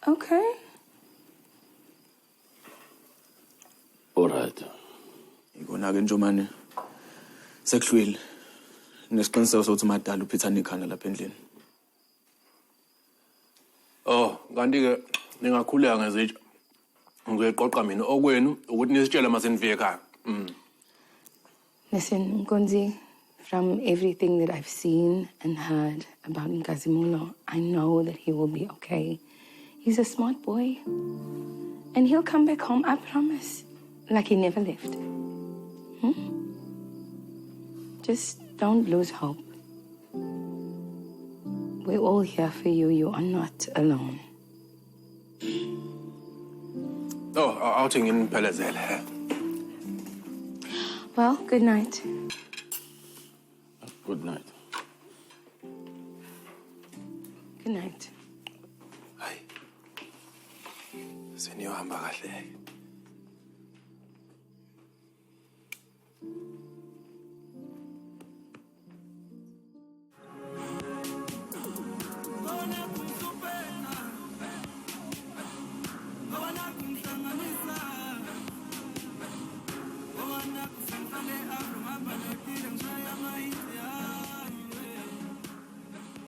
Okay. All right. Ikona-ke njomane. Sekuhlwile. Nesiqiniseko sokuthi umadala uphithana ikhanda lapha endlini. Oh, kanti-ke ningakhuleka ngezitsha. Ngizoyiqoqa mina okwenu ukuthi nisitshele mase nifike ekhaya. Listen, Nkonzi, from everything that I've seen and heard about Nkazimulo, I know that he will be okay. He's a smart boy. And he'll come back home, I promise. Like he never left. Just don't lose hope. We're all here for you. You are not alone. Oh, I'll take in Pelezele. Well, good night. Good night. Good night. Hayi. Seniyohamba kahle.